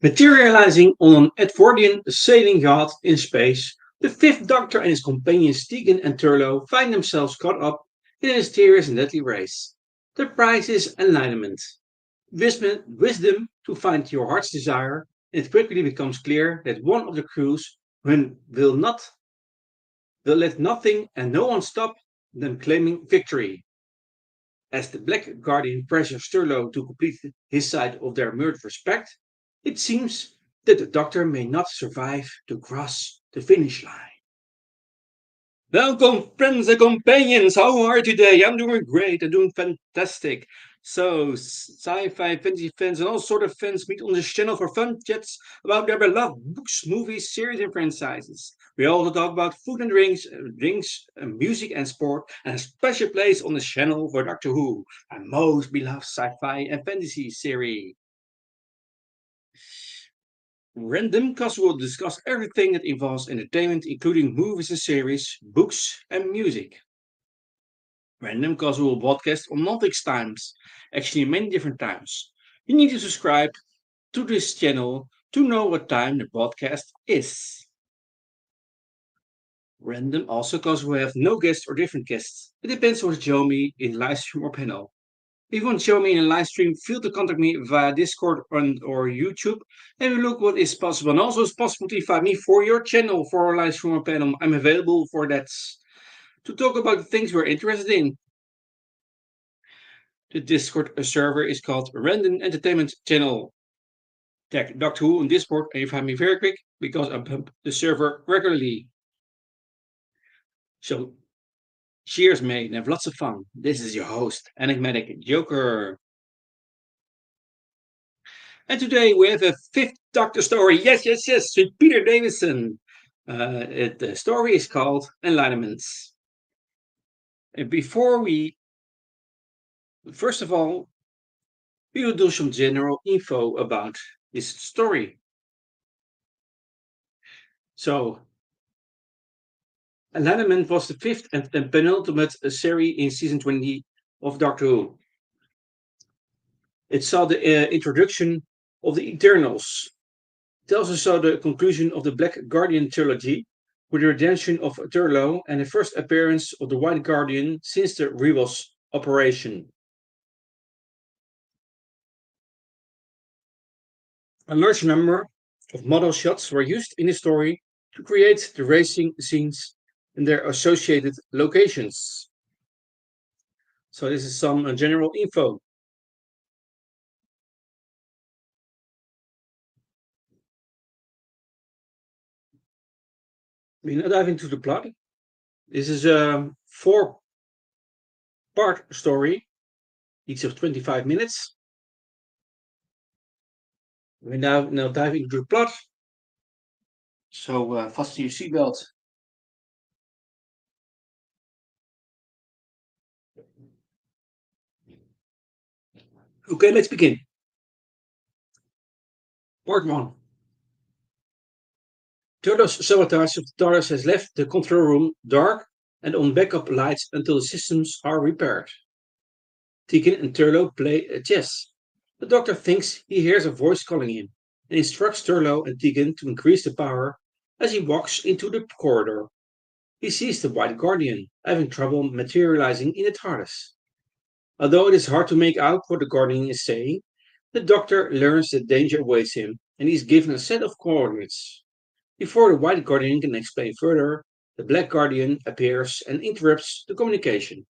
Materializing on an Edwardian sailing yacht in space, the Fifth Doctor and his companions Tegan and Turlough find themselves caught up in a mysterious and deadly race. The prize is enlightenment, wisdom to find your heart's desire, and it quickly becomes clear that one of the crews will let nothing and no one stop them claiming victory. As the Black Guardian pressures Turlough to complete his side of their murderous pact, it seems that the Doctor may not survive to cross the finish line. Welcome, friends and companions. How are you today? I'm doing great. I'm doing fantastic. So, sci-fi fantasy fans and all sort of fans meet on this channel for fun chats about their beloved books, movies, series, and franchises. We also talk about food and music and sport, and a special place on the channel for Doctor Who, my most beloved sci-fi and fantasy series. Random Cast will discuss everything that involves entertainment, including movies and series, books, and music. Random Cast will broadcast on non-fixed times, actually many different times. You need to subscribe to this channel to know what time the broadcast is. Random also Cast will have no guests or different guests. It depends on what you show me in live stream or panel. If you want to show me in a live stream, feel to contact me via Discord or YouTube and we look what is possible. And also it's possible to invite me for your channel for a live stream or panel. I'm available for that to talk about the things we're interested in. The Discord server is called Random Entertainment Channel. Tag Doctor Who on Discord and you find me very quick because I pump the server regularly. So cheers, mate, and have lots of fun. This is your host, Enigmatic Joker. And today we have a fifth Doctor story. Yes, yes, yes, with Peter Davison. The story is called Enlightenment. And first of all, we will do some general info about this story. So, Enlightenment was the fifth and penultimate series in season 20 of Doctor Who. It saw the introduction of the Eternals. It also saw the conclusion of the Black Guardian trilogy with the redemption of Turlough and the first appearance of the White Guardian since the Rebels operation. A large number of model shots were used in the story to create the racing scenes and their associated locations. So this is some general info. We now dive into the plot. This is a 4-part story, each of 25 minutes. We now dive into the plot. So fasten your seatbelt. Okay, let's begin. Part 1. Turlough's sabotage of the TARDIS has left the control room dark and on backup lights until the systems are repaired. Tegan and Turlough play chess. The Doctor thinks he hears a voice calling him and instructs Turlough and Tegan to increase the power as he walks into the corridor. He sees the White Guardian having trouble materializing in the TARDIS. Although it is hard to make out what the Guardian is saying, the Doctor learns that danger awaits him and he is given a set of coordinates. Before the White Guardian can explain further, the Black Guardian appears and interrupts the communication.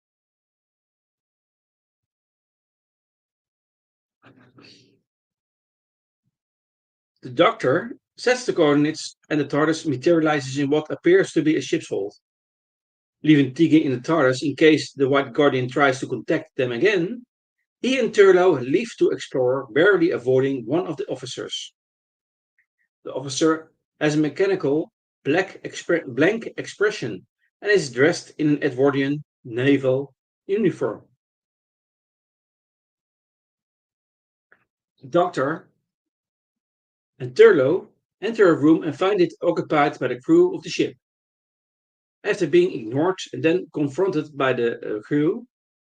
The Doctor sets the coordinates and the TARDIS materializes in what appears to be a ship's hold. Leaving Tegan in the TARDIS in case the White Guardian tries to contact them again, he and Turlough leave to explore, barely avoiding one of the officers. The officer has a mechanical, blank expression and is dressed in an Edwardian naval uniform. The Doctor and Turlough enter a room and find it occupied by the crew of the ship. After being ignored and then confronted by the crew,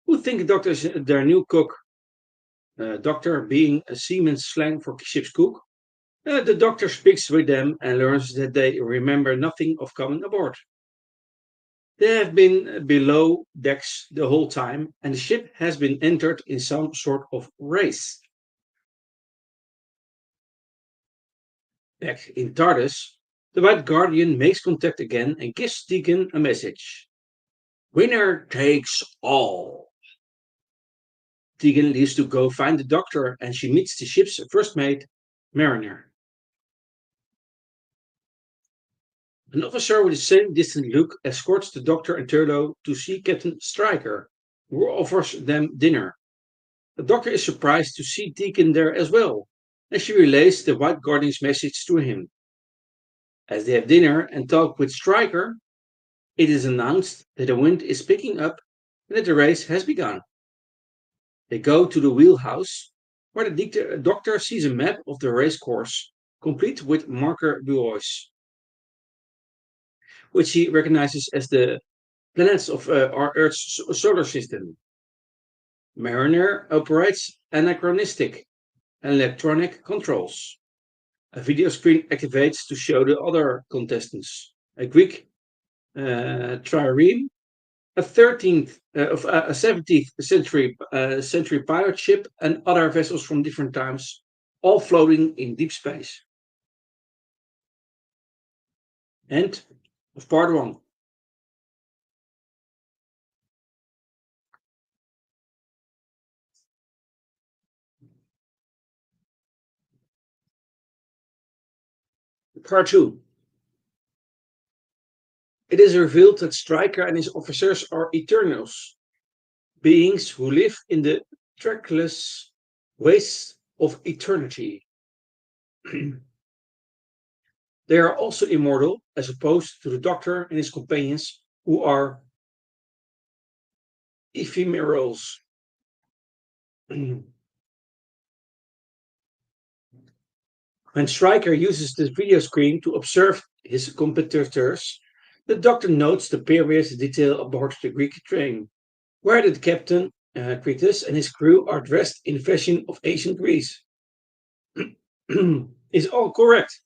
who think the Doctor is their new cook, Doctor being a seaman's slang for ship's cook, The doctor speaks with them and learns that they remember nothing of coming aboard. They have been below decks the whole time, and the ship has been entered in some sort of race. Back in TARDIS, the White Guardian makes contact again and gives Deacon a message. Winner takes all. Tegan leaves to go find the doctor and she meets the ship's first mate, Mariner. An officer with the same distant look escorts the doctor and Turlo to see Captain Stryker, who offers them dinner. The doctor is surprised to see Tegan there as well, and she relays the White Guardian's message to him. As they have dinner and talk with Stryker, it is announced that the wind is picking up and that the race has begun. They go to the wheelhouse, where the doctor sees a map of the race course, complete with marker buoys, which he recognizes as the planets of our Earth's solar system. Mariner operates anachronistic electronic controls. A video screen activates to show the other contestants. A Greek trireme, a 17th century pirate ship, and other vessels from different times, all floating in deep space. End of part one. Part two. It is revealed that Stryker and his officers are Eternals, beings who live in the trackless wastes of eternity. They are also immortal, as opposed to the Doctor and his companions, who are ephemerals. When Stryker uses the video screen to observe his competitors, the Doctor notes the period detail aboard the Greek train, where the captain, Critus, and his crew are dressed in fashion of ancient Greece. Is all correct?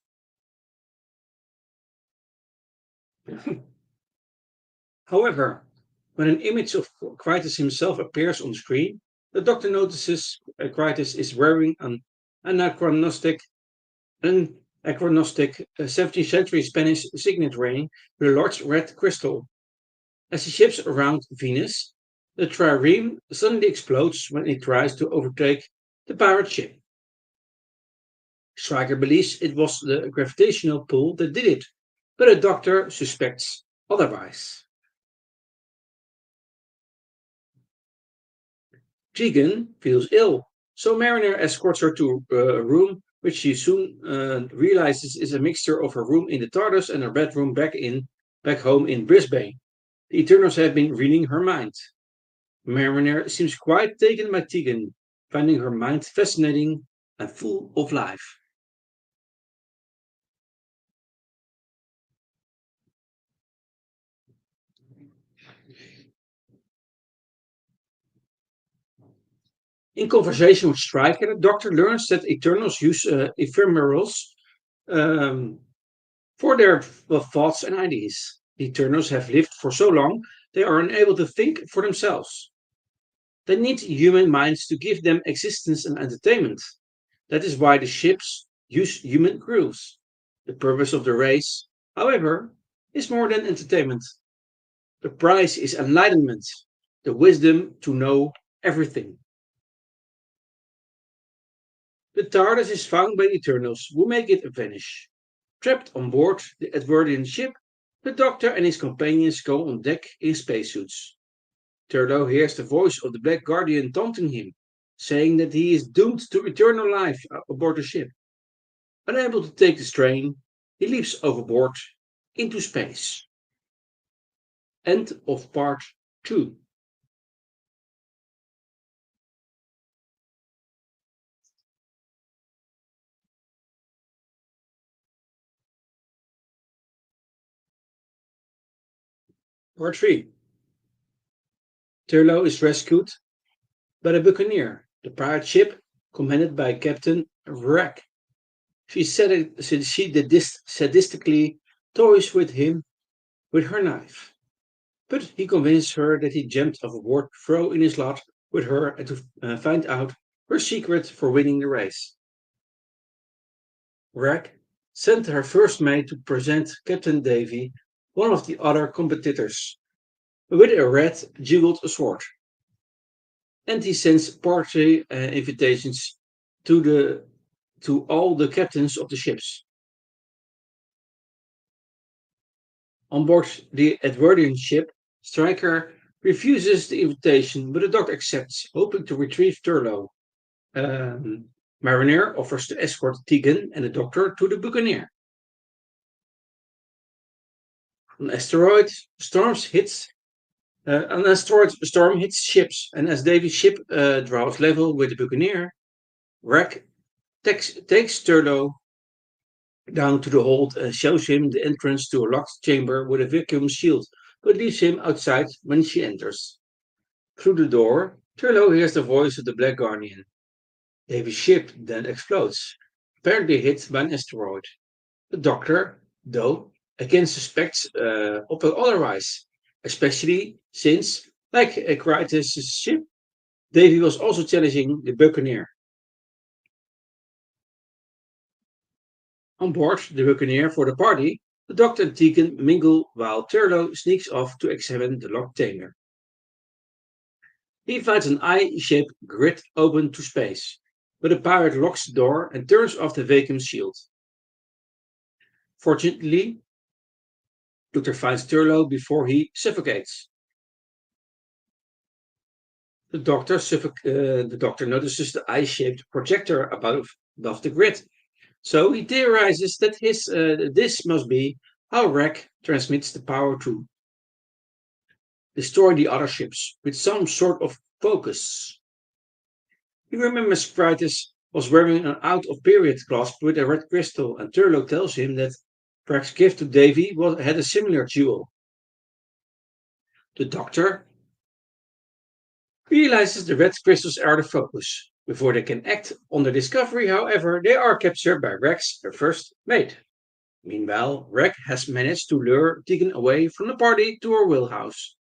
However, when an image of Critus himself appears on screen, the Doctor notices Critus is wearing an anachronistic, anachronistic 17th century Spanish signet ring with a large red crystal. As he ships around Venus, the trireme suddenly explodes when it tries to overtake the pirate ship. Stryker believes it was the gravitational pull that did it, but the Doctor suspects otherwise. Tegan feels ill, so Mariner escorts her to a room which she soon realizes is a mixture of her room in the TARDIS and her bedroom back home in Brisbane. The Eternals have been reading her mind. Mariner seems quite taken by Tegan, finding her mind fascinating and full of life. In conversation with Stryker, the Doctor learns that Eternals use ephemerals um, for their thoughts and ideas. The Eternals have lived for so long they are unable to think for themselves. They need human minds to give them existence and entertainment. That is why the ships use human crews. The purpose of the race, however, is more than entertainment. The prize is enlightenment, the wisdom to know everything. The TARDIS is found by the Eternals, who make it vanish. Trapped on board the Edwardian ship, the Doctor and his companions go on deck in spacesuits. Turlo hears the voice of the Black Guardian taunting him, saying that he is doomed to eternal life aboard the ship. Unable to take the strain, he leaps overboard into space. End of part 2. Part 3. Turlo is rescued by the Buccaneer, the pirate ship commanded by Captain Wreck. She sadistically toys with him with her knife. But he convinced her that he jumped overboard to throw in his lot with her and to find out her secret for winning the race. Rag sent her first mate to present Captain Davy, one of the other competitors, with a red jeweled sword, and he sends party invitations to the to all the captains of the ships. On board the Edwardian ship, Stryker refuses the invitation, but the doctor accepts, hoping to retrieve Turlough. Mariner offers to escort Tegan and the doctor to the Buccaneer. An asteroid storm hits ships, and as Davy's ship draws level with the Buccaneer, Wreck takes Turlough down to the hold and shows him the entrance to a locked chamber with a vacuum shield, but leaves him outside when she enters. Through the door, Turlough hears the voice of the Black Guardian. Davy's ship then explodes, apparently hit by an asteroid. The Doctor, though, again suspects of otherwise, especially since, like Crichton's ship, Davy was also challenging the Buccaneer. On board the Buccaneer for the party, the Doctor and Tegan mingle while Turlough sneaks off to examine the locked chamber. He finds an eye-shaped grid open to space, but the pirate locks the door and turns off the vacuum shield. Fortunately, Doctor finds Turlough before he suffocates. The doctor notices the eye-shaped projector above the grid, so he theorizes that this must be how Rek transmits the power to destroy the other ships with some sort of focus. He remembers Crichton was wearing an out-of-period clasp with a red crystal, and Turlough tells him that Rek's gift to Davy had a similar jewel. The doctor realizes the red crystals are the focus. Before they can act on the discovery, however, they are captured by Rex, her first mate. Meanwhile, Rex has managed to lure Tegan away from the party to her wheelhouse.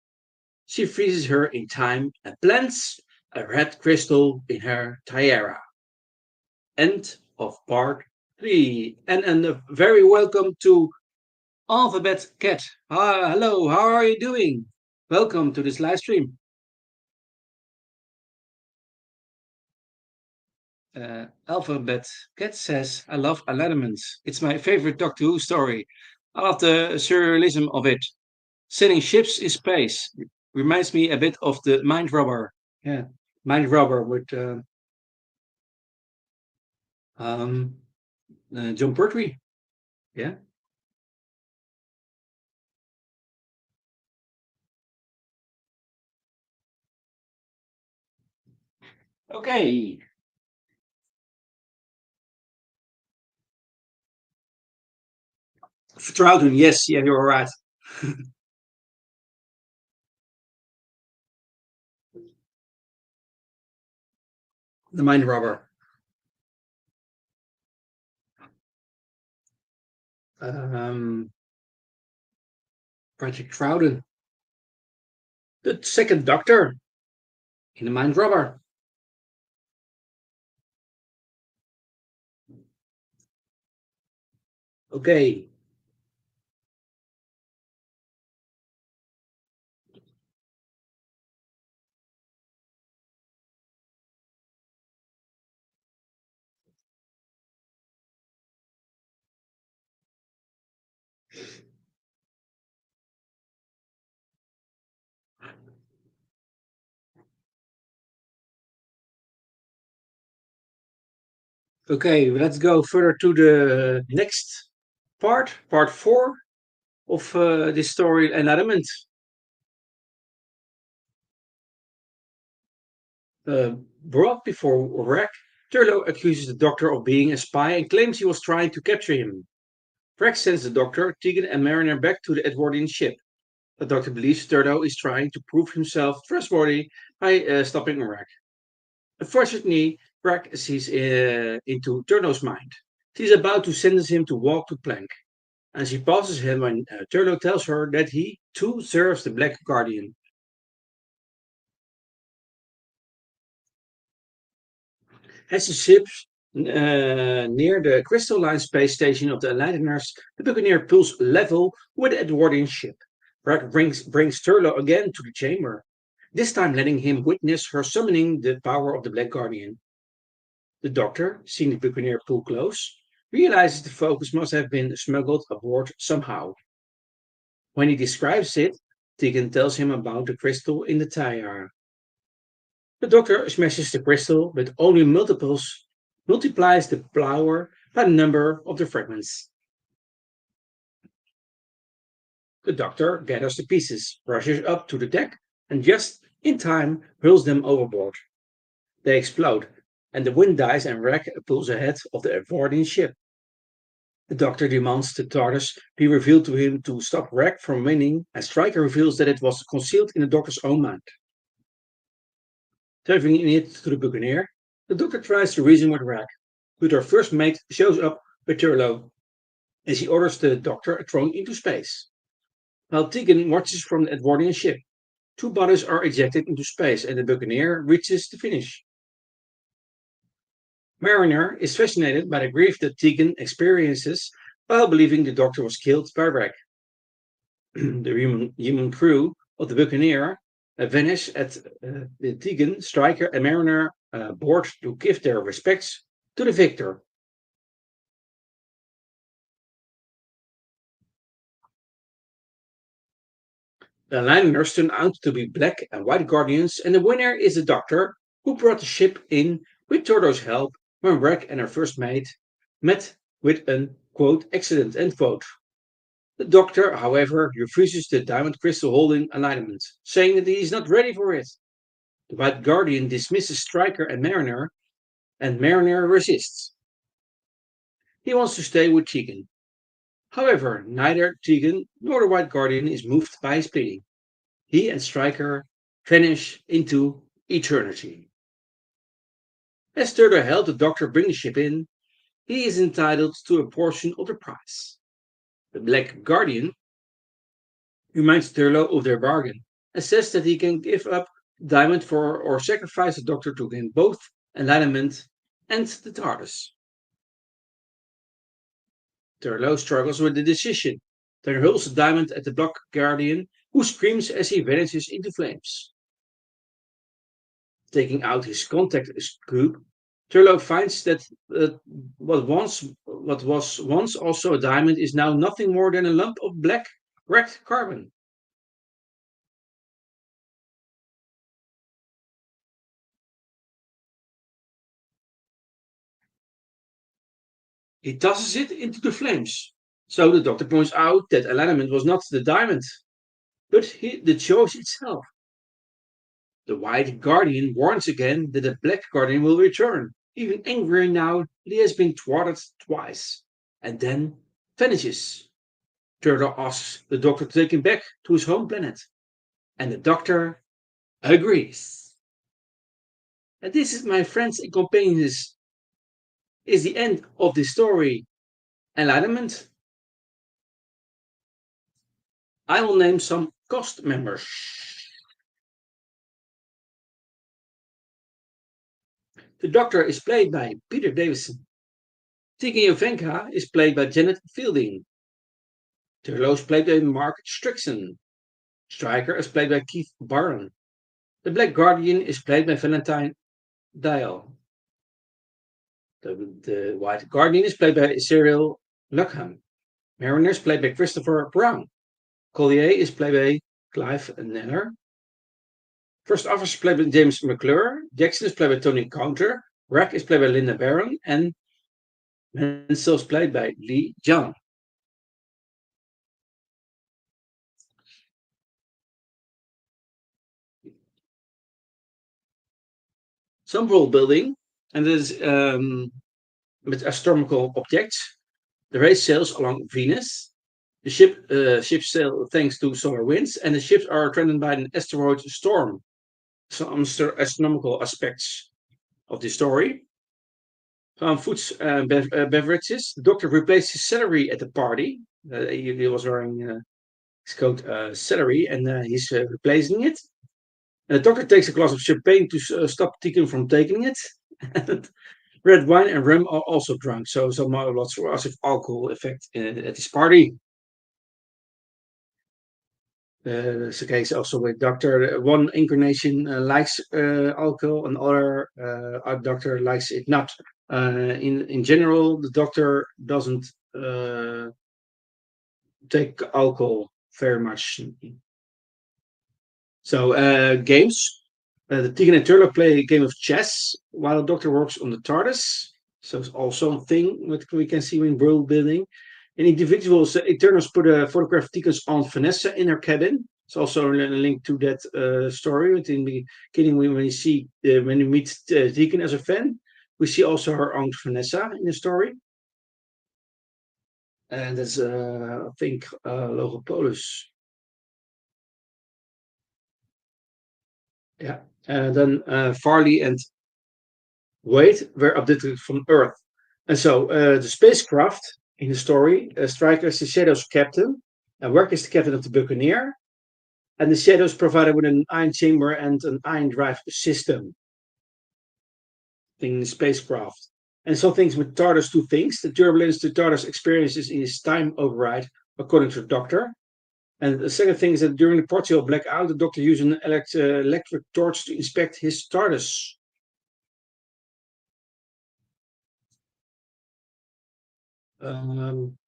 She freezes her in time and plants a red crystal in her tiara. End of part 3. And a very welcome to Alphabet Cat. Hello, how are you doing? Welcome to this live stream. Alphabet Cat says, I love Enlightenment. It's my favorite Doctor Who story. I love the surrealism of it. Sailing ships in space reminds me a bit of the Mind Robber. Yeah, Mind Robber with um, John Pertwee. Yeah. Okay. Vertrouwden, yes, yeah, you're right. The Mind Robber. Um, Project Troughton. The second Doctor in the Mind Robber. Okay. Okay, let's go further to the next part 4 of this story, Enlightenment. Brought before Rack, Turlo accuses the Doctor of being a spy and claims he was trying to capture him. Rack sends the Doctor, Tegan, and Mariner back to the Edwardian ship. The Doctor believes Turlo is trying to prove himself trustworthy by stopping Rack. Unfortunately, Rack sees into Turlo's mind. She is about to sentence him to walk the plank, and she passes him when Turlo tells her that he too serves the Black Guardian. As the ships near the crystalline space station of the Enlighteners, the Buccaneer pulls level with the Edwardian ship. Rag brings Turlo again to the chamber, this time letting him witness her summoning the power of the Black Guardian. The Doctor, seeing the Buccaneer pull close, realizes the focus must have been smuggled aboard somehow. When he describes it, Tegan tells him about the crystal in the tiara. The Doctor smashes the crystal, but only multiplies the power by the number of the fragments. The Doctor gathers the pieces, rushes up to the deck, and just in time hurls them overboard. They explode, and the wind dies and Rek pulls ahead of the Edwardian ship. The Doctor demands the TARDIS be revealed to him to stop Rek from winning, and Stryker reveals that it was concealed in the Doctor's own mind. Delving in it to the Buccaneer, the Doctor tries to reason with Rek, but her first mate shows up with Turlo, as he orders the Doctor thrown into space. While Tegan watches from the Edwardian ship, two bodies are ejected into space and the Buccaneer reaches the finish. Mariner is fascinated by the grief that Tegan experiences while believing the Doctor was killed by Rek. The human crew of the Buccaneer vanish at the Tegan, Stryker, and Mariner board to give their respects to the victor. The Liners turn out to be Black and White Guardians, and the winner is the Doctor, who brought the ship in with Tordo's help when Rek and her first mate met with an quote accident end quote. The Doctor, however, refuses the diamond crystal holding Enlightenment, saying that he is not ready for it. The White Guardian dismisses Stryker and Mariner resists. He wants to stay with Tegan. However, neither Tegan nor the White Guardian is moved by his pleading. He and Stryker vanish into eternity. As Turner helped the Doctor bring the ship in, he is entitled to a portion of the prize. The Black Guardian reminds Turlo of their bargain and says that he can give up the diamond for or sacrifice the Doctor to gain both Enlightenment and the TARDIS. Turlo struggles with the decision, then hurls the diamond at the Black Guardian, who screams as he vanishes into flames. Taking out his contact scoop, Turlo finds that what was once also a diamond is now nothing more than a lump of black cracked carbon. He tosses it into the flames. So the Doctor points out that Enlightenment was not the diamond, but the choice itself. The White Guardian warns again that the Black Guardian will return, even angrier now that he has been thwarted twice, and then vanishes. Turtle asks the Doctor to take him back to his home planet, and the Doctor agrees. And this is, my friends and companions, is the end of the story Enlightenment. I will name some cast members. The Doctor is played by Peter Davison. Tiki Jovanka is played by Janet Fielding. Turlo is played by Mark Strickson. Stryker is played by Keith Barron. The Black Guardian is played by Valentine Dial. The White Guardian is played by Cyril Luckham. Mariner is played by Christopher Brown. Collier is played by Clive Nenner. First Officer is played by James McClure. Jackson is played by Tony Counter. Rack is played by Linda Barron. And Mansell is played by Lee John. Some world building, and this is with astronomical objects. The race sails along Venus. The ship sail thanks to solar winds, and the ships are threatened by an asteroid storm. Some astronomical aspects of the story. foods and beverages. The doctor replaced his celery at the party. He was wearing his coat celery, and he's replacing it. And the doctor takes a glass of champagne to stop Deacon from taking it. And red wine and rum are also drunk, so some lots of alcohol effect at this party. That's the case also with Doctor. One incarnation likes alcohol, another doctor likes it not. In general, the doctor doesn't uh, take alcohol very much. So games. The Tegan and Turlock play a game of chess while the Doctor works on the TARDIS. So it's also a thing what we can see in world building. And individuals, Eternals put a photograph of Tegan's Aunt Vanessa in her cabin. It's also a link to that story. In the beginning, when you meet Tegan as a fan, we see also her Aunt Vanessa in the story. And that's, I think, Logopolis. Yeah. And then Farley and Wade were abducted from Earth. And so the spacecraft in the story, Stryker is the Shadow's captain, and Work is the captain of the Buccaneer. And the Shadows provided with an ion chamber and an ion drive system in the spacecraft. And some things with TARDIS, two things. The turbulence the TARDIS experiences in its time override, according to the Doctor. And the second thing is that during the partial blackout, the Doctor used an electric torch to inspect his TARDIS. Um,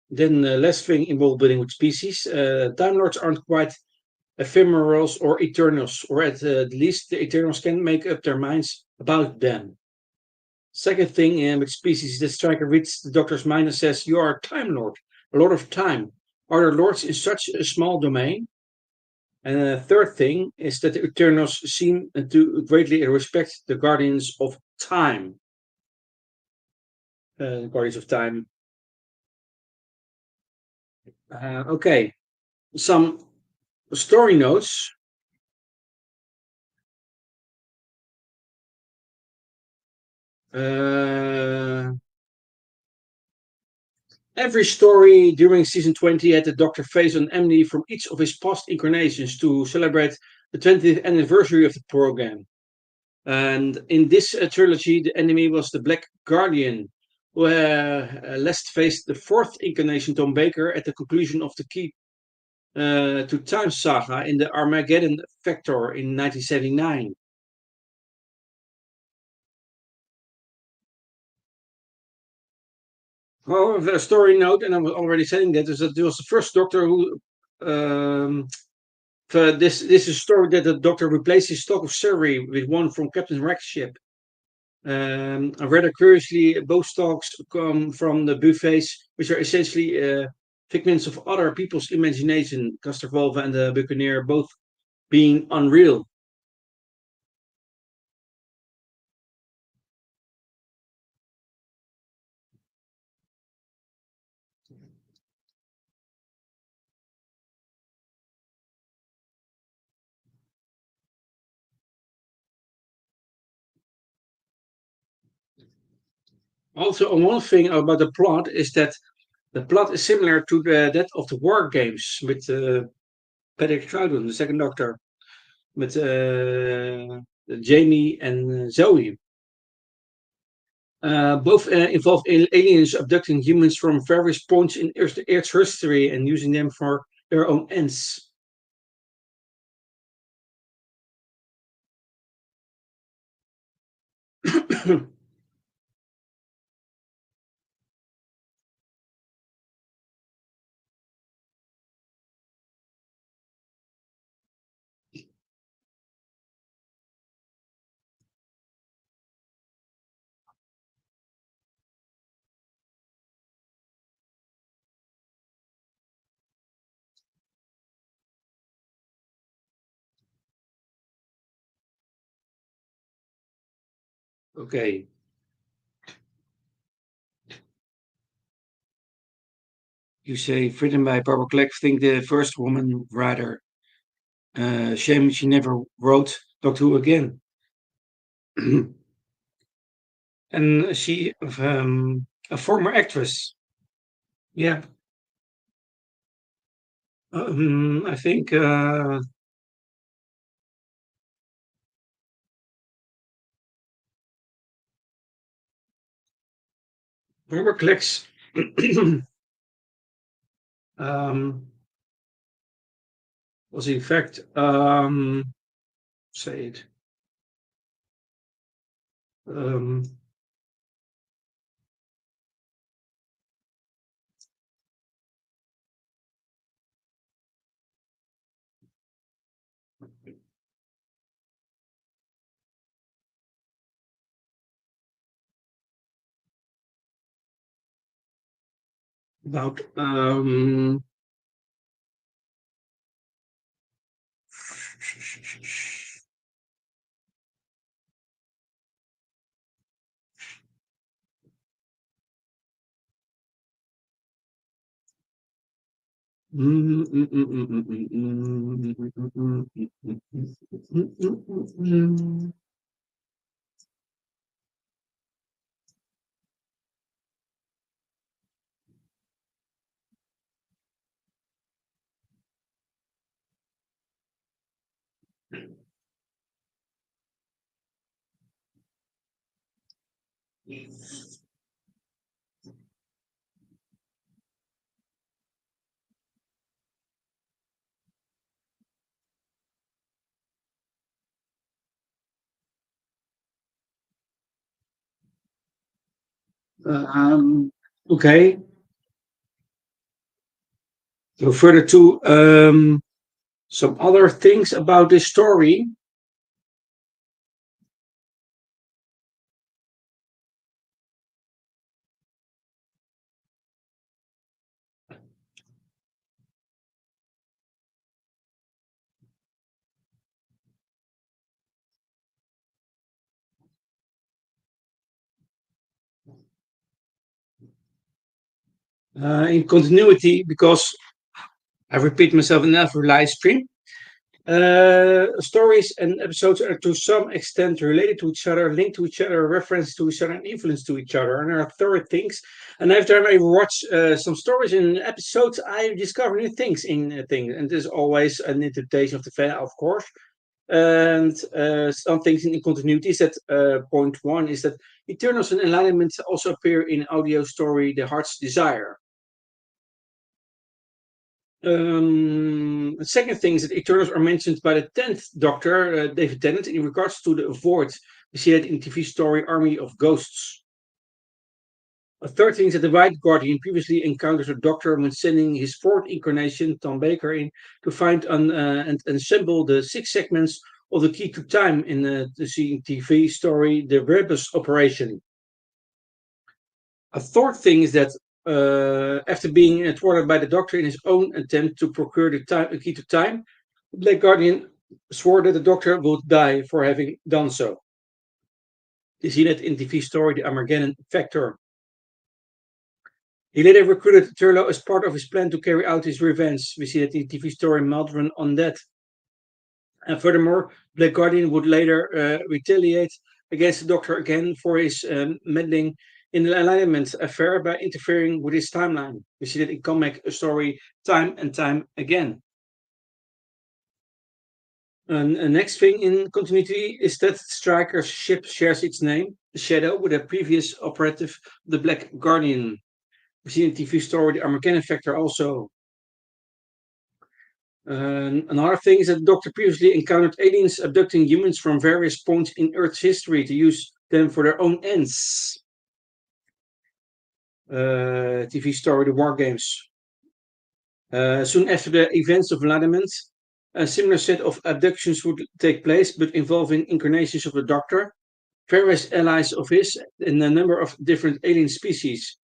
then last thing involved building with species. Time Lords aren't quite ephemerals or eternals, or at least the eternals can make up their minds about them. Second thing with species, the striker reads the Doctor's mind and says, "You are a Time Lord, a Lord of Time. Are there lords in such a small domain?" And the third thing is that the Eternals seem to greatly respect the Guardians of Time. Guardians of Time. Okay, some story notes. Uh, Every story during season 20 had the Doctor face an enemy from each of his past incarnations to celebrate the 20th anniversary of the program. And in this trilogy, the enemy was the Black Guardian, who last faced the fourth incarnation, Tom Baker, at the conclusion of the Key to Time saga in the Armageddon Factor in 1979. However, a story note, and I was already saying that, is that it was the first Doctor who. This is a story that the Doctor replaced his stock of celery with one from Captain Rex ship. Rather curiously, both stocks come from the buffets, which are essentially figments of other people's imagination. Castorvolva and the Buccaneer both being unreal. Also, one thing about the plot is that the plot is similar to that of the War Games with Patrick Troughton, the second Doctor, with Jamie and Zoe. Both involve aliens abducting humans from various points in Earth's history and using them for their own ends. Okay, you say written by Barbara Kleck, think the first woman writer. Shame she never wrote Doctor Who again. and she a former actress. Yeah, I think Barbara Clex um, was in fact say it um, about um, okay. So further to some other things about this story. In continuity, because I repeat myself in every live stream. Stories and episodes are to some extent related to each other, linked to each other, reference to each other, and influence to each other. And there are third things. And every time I watch some stories in episodes, I discover new things in things. And there's always an interpretation of the fan, of course. And some things in continuity is that point one is that Eternals and Enlightenment also appear in audio story The Heart's Desire. The second thing is that Eternals are mentioned by the 10th Doctor, David Tennant, in regards to the Void. We see that in TV story Army of Ghosts. A third thing is that the White Guardian previously encountered the Doctor when sending his fourth incarnation, Tom Baker, in to find and assemble the six segments of the Key to Time in the TV story The Rebus Operation. A fourth thing is that after being thwarted by the Doctor in his own attempt to procure the key to time, the Black Guardian swore that the Doctor would die for having done so. You see that in TV story The Armageddon Factor. He later recruited Turlo as part of his plan to carry out his revenge. We see that in TV story Maldron on that. And furthermore, Black Guardian would later retaliate against the Doctor again for his meddling in the Alignment affair by interfering with his timeline. We see that in comic story time and time again. And the next thing in continuity is that Stryker's ship shares its name, the Shadow, with a previous operative, the Black Guardian. We see in TV story the Armageddon Factor also. Another thing is that the Doctor previously encountered aliens abducting humans from various points in Earth's history to use them for their own ends. TV story The War Games. Soon after the events of Enlightenment, a similar set of abductions would take place, but involving incarnations of the Doctor, various allies of his, and a number of different alien species.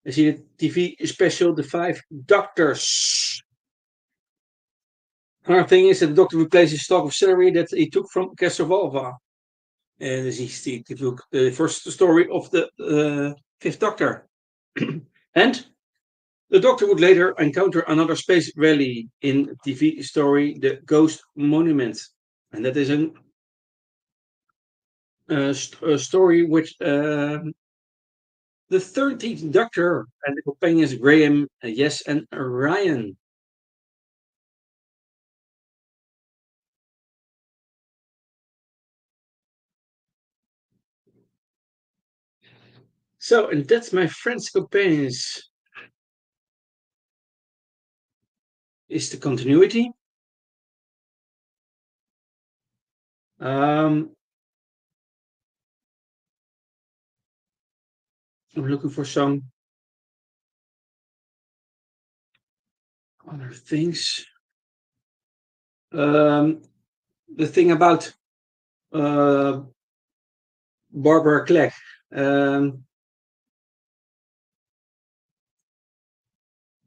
I see the TV special The Five Doctors. Another thing is that the Doctor replaces stock of celery that he took from Castrovalva. And this is the first story of the Fifth Doctor. And the Doctor would later encounter another space rally in TV story The Ghost Monument. And that is an story with the 13th Doctor and the companions Graham, Yes, and Ryan. So, and that's my friend's companions. Is the continuity. Um, I'm looking for some other things. Um, the thing about uh, Barbara Clegg. Um,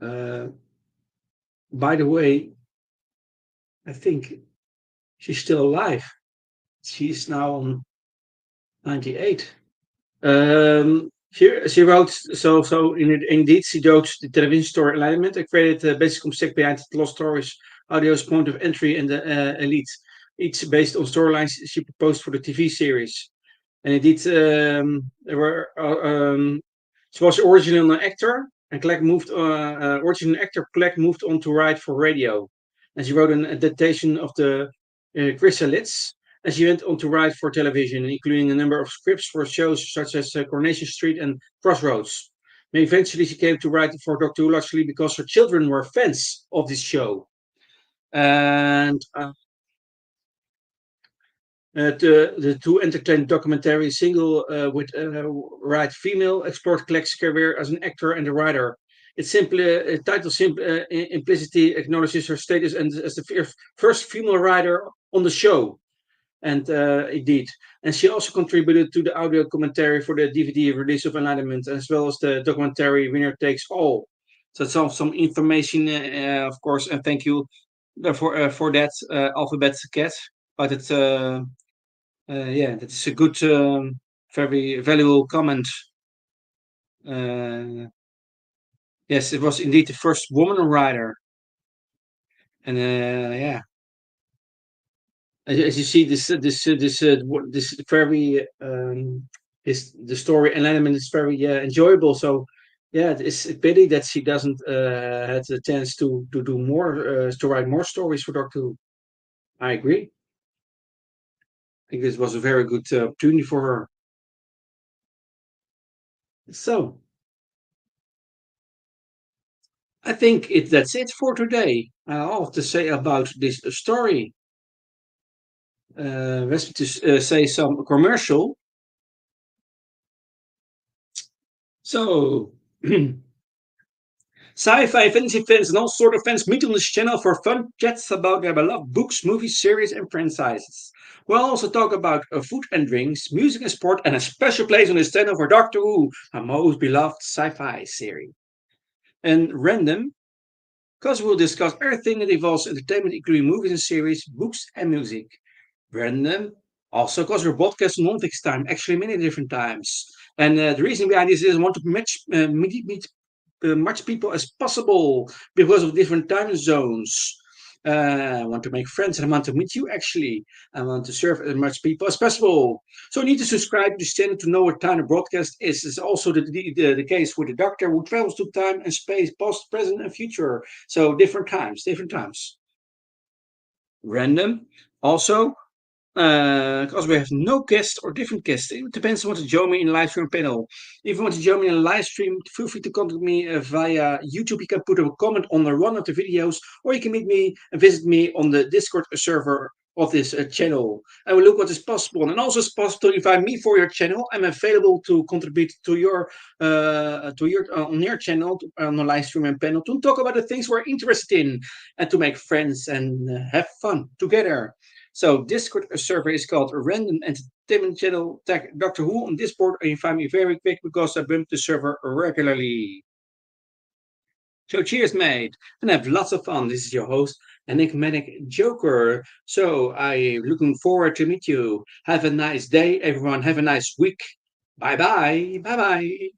uh, by the way, I think she's still alive. She's now on 98. She wrote indeed she wrote the television story Enlightenment and created the basic concept behind the Lost Stories audio's point of entry in the Elite, each based on storylines she proposed for the TV series. And indeed, there were she was originally an actor, and original actor Clegg moved on to write for radio, and she wrote an adaptation of the Chrysalids, and she went on to write for television, including a number of scripts for shows such as Coronation Street and Crossroads. And eventually, she came to write for Doctor Who largely because her children were fans of this show. And the two entertained documentary single with right female explored Clegg's career as an actor and a writer. It's simply title simply implicitly acknowledges her status and as the first female writer on the show. And indeed, and she also contributed to the audio commentary for the DVD release of Enlightenment, as well as the documentary Winner Takes All. So some information, of course, and thank you for that Alphabet Cat. But it's yeah, that's a good, very valuable comment. Uh, yes, it was indeed the first woman writer, and yeah, as you see, this very is the story Enlightenment is very enjoyable. So yeah, it's a pity that she doesn't had the chance to do more to write more stories for Doctor Who. I agree. I think this was a very good opportunity for her. So I think that's it for today. All have to say about this story. Let's just say some commercial. So, sci-fi fantasy fans and all sort of fans meet on this channel for fun chats about their beloved books, movies, series, and franchises. We'll also talk about food and drinks, music and sport, and a special place on this channel for Doctor Who, our most beloved sci-fi series. And random, because we'll discuss everything that involves entertainment, including movies and series, books, and music. Random. Also, because we're broadcasting one fixed time, actually many different times. And the reason behind this is I want to meet much people as possible because of different time zones. I want to make friends and I want to meet you actually. I want to serve as much people as possible. So you need to subscribe to this channel to know what time the broadcast is. It's also the case with the doctor who travels to time and space, past, present, and future. So different times, different times. Random. Also, because we have no guest or different guests. It depends on what you join me in live stream panel. If you want to join me in a live stream, feel free to contact me via YouTube. You can put a comment on one of the videos, or you can meet me and visit me on the Discord server of this channel. I will look what is possible. And also it's possible to invite me for your channel. I'm available to contribute to your on your channel on the live stream and panel to talk about the things we're interested in and to make friends and have fun together. So Discord server is called Random Entertainment Channel. Tag Doctor Who on Discord and you find me very quick because I bump the server regularly. So cheers, mate, and have lots of fun. This is your host, Enigmatic Joker. So I'm looking forward to meet you. Have a nice day, everyone. Have a nice week. Bye bye. Bye bye.